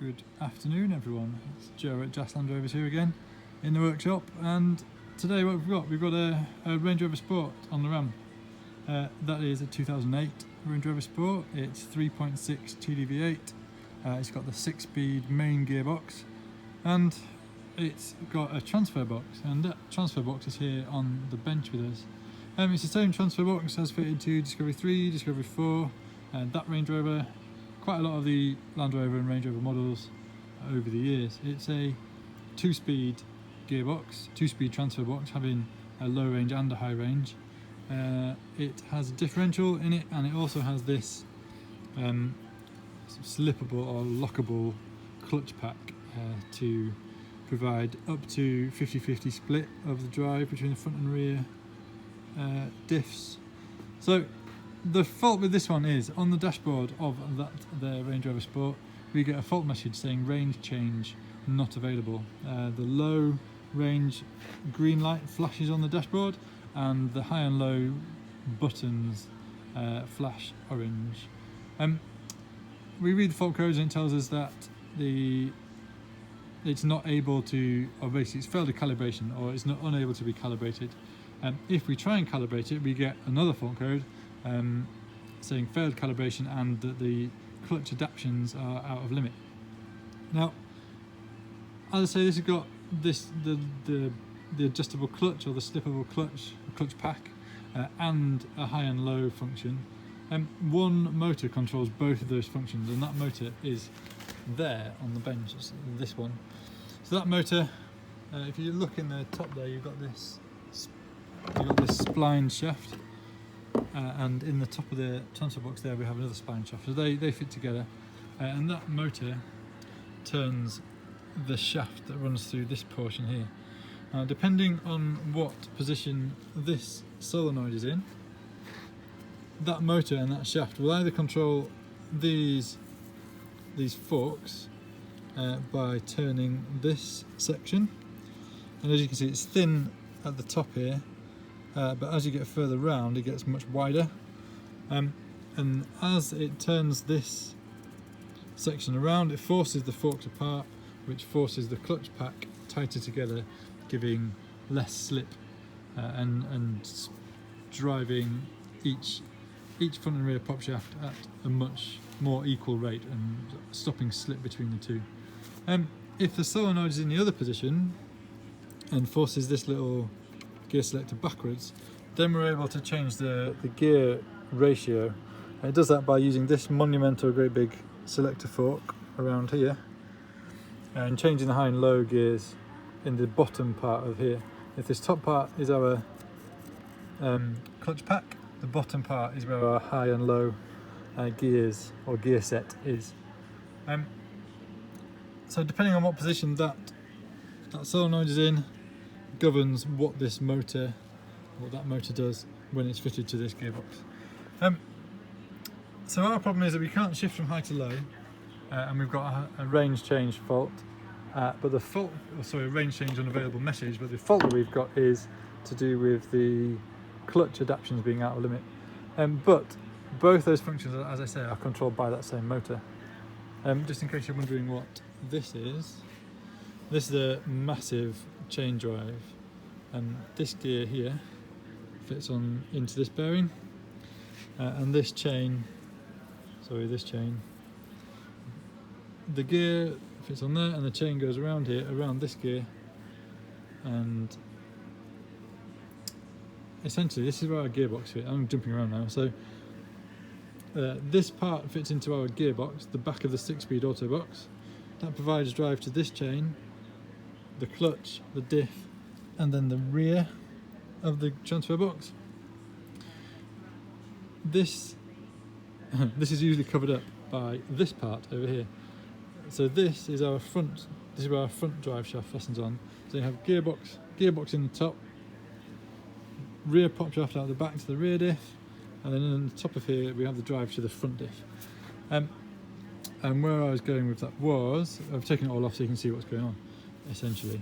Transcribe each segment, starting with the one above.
Good afternoon everyone, it's Joe at Just Land Rovers here again in the workshop, and today what we've got a Range Rover Sport on the ramp. That is a 2008 Range Rover Sport. It's 3.6 TDV8, it's got the 6-speed main gearbox, and it's got a transfer box, and that transfer box is here on the bench with us. It's the same transfer box as fitted to Discovery 3, Discovery 4, and that Range Rover, quite a lot of the Land Rover and Range Rover models over the years. It's a 2-speed gearbox, 2-speed transfer box, having a low range and a high range. It has a differential in it, and it also has this slippable or lockable clutch pack to provide up to 50-50 split of the drive between the front and rear diffs. So the fault with this one is, on the dashboard of the Range Rover Sport, we get a fault message saying range change not available. The low range green light flashes on the dashboard, and the high and low buttons flash orange. We read the fault codes and it tells us that it's not able to, or basically it's failed a calibration, or it's not unable to be calibrated. If we try and calibrate it, we get another fault code saying failed calibration and that the clutch adaptions are out of limit. Now, as I say, this has got the adjustable clutch, or the slippable clutch pack, and a high and low function. One motor controls both of those functions, and that motor is there on the bench. It's this one. So that motor, if you look in the top there, you've got this spline shaft. And in the top of the transfer box there we have another spline shaft, so they fit together, and that motor turns the shaft that runs through this portion here. Depending on what position this solenoid is in, that motor and that shaft will either control these forks by turning this section, and as you can see it's thin at the top here, but as you get further round it gets much wider, and as it turns this section around, it forces the forks apart, which forces the clutch pack tighter together, giving less slip and driving each front and rear pop shaft at a much more equal rate and stopping slip between the two. If the solenoid is in the other position and forces this little gear selector backwards, then we're able to change the gear ratio. And it does that by using this monumental great big selector fork around here and changing the high and low gears in the bottom part of here. If this top part is our clutch pack, the bottom part is where our high and low gears or gear set is. So depending on what position that solenoid is in, governs what that motor does when it's fitted to this gearbox. So our problem is that we can't shift from high to low, and we've got a range change fault, but range change unavailable message, but the fault that we've got is to do with the clutch adaptions being out of limit. But both those functions, as I say, are controlled by that same motor. Just in case you're wondering what this is a massive chain drive, and this gear here fits on into this bearing, and this chain, the gear fits on there, and the chain goes around here, around this gear, and essentially this is where our gearbox fits. I'm jumping around now. So this part fits into our gearbox, the back of the 6-speed auto box. That provides drive to this chain, the clutch, the diff, and then the rear of the transfer box. This is usually covered up by this part over here. So this is our front. This is where our front drive shaft fastens on. So you have gearbox in the top, rear pop shaft out the back to the rear diff, and then on the top of here we have the drive to the front diff. And where I was going with that was, I've taken it all off so you can see what's going on, essentially.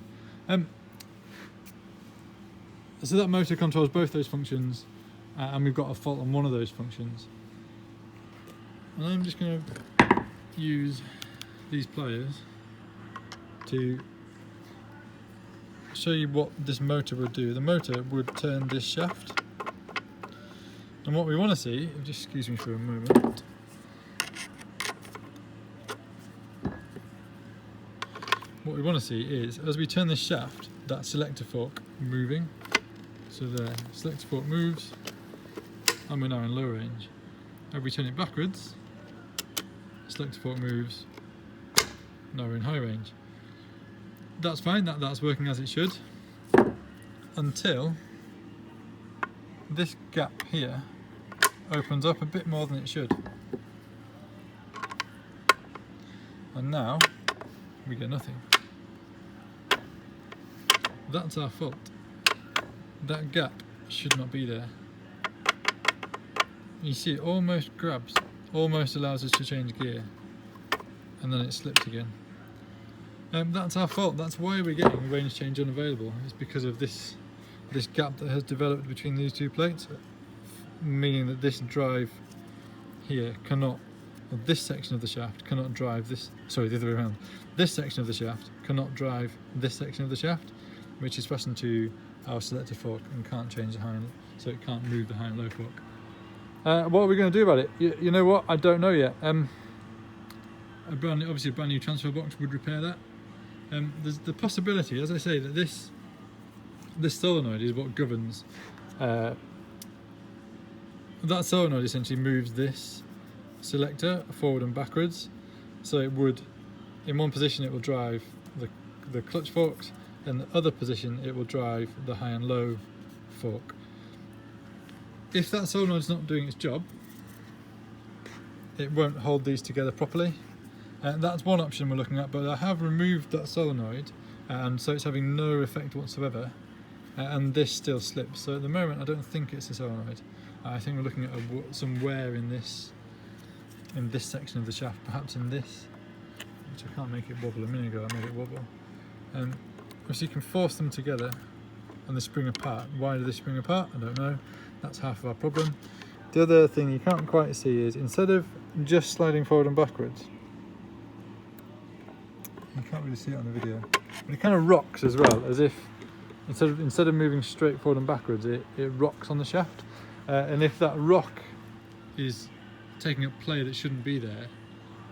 So that motor controls both those functions, and we've got a fault on one of those functions. And I'm just going to use these pliers to show you what this motor would do. The motor would turn this shaft, and what we want to see, just excuse me for a moment, what we want to see is, as we turn this shaft, that selector fork moving. So the selector fork moves, and we're now in low range. As we turn it backwards, selector fork moves, now we're in high range. That's fine, that's working as it should, until this gap here opens up a bit more than it should. And now we get nothing. That's our fault. That gap should not be there. You see it almost grabs, almost allows us to change gear, and then it slips again. That's our fault. That's why we're getting range change unavailable. It's because of this gap that has developed between these two plates, meaning that this drive here cannot, or this section of the shaft cannot drive this, sorry, the other way around. This section of the shaft cannot drive this section of the shaft, which is fastened to our selector fork and can't change the high and, so it can't move the high and low fork. What are we going to do about it? You know what? I don't know yet. Obviously a brand new transfer box would repair that. There's the possibility, as I say, that this solenoid is what governs. That solenoid essentially moves this selector forward and backwards. So it would, in one position it will drive the clutch forks, and the other position it will drive the high and low fork. If that solenoid is not doing its job, it won't hold these together properly. That's one option we're looking at, but I have removed that solenoid, and so it's having no effect whatsoever, and this still slips. So at the moment I don't think it's a solenoid. I think we're looking at some wear in this section of the shaft, perhaps in this, which I can't make it wobble. A minute ago I made it wobble. So you can force them together and they spring apart. Why do they spring apart? I don't know. That's half of our problem. The other thing you can't quite see is, instead of just sliding forward and backwards, you can't really see it on the video, but it kind of rocks as well, as if instead of moving straight forward and backwards, it rocks on the shaft. And if that rock is taking up play that shouldn't be there,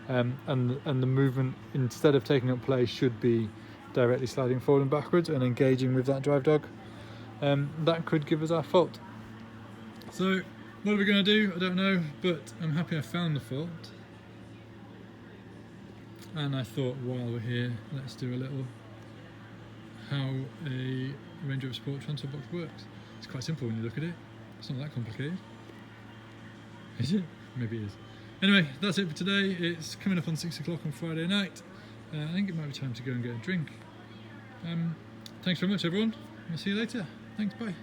and the movement, instead of taking up play, should be directly sliding forward and backwards and engaging with that drive dog, that could give us our fault. So what are we going to do? I don't know, but I'm happy I found the fault. And I thought, while we're here, let's do a little how a Rover Sport transfer box works. It's quite simple when you look at it. It's not that complicated. Is it? Maybe it is. Anyway, that's it for today. It's coming up on 6 o'clock on Friday night. I think it might be time to go and get a drink. Thanks very much, everyone. I'll see you later. Thanks, bye.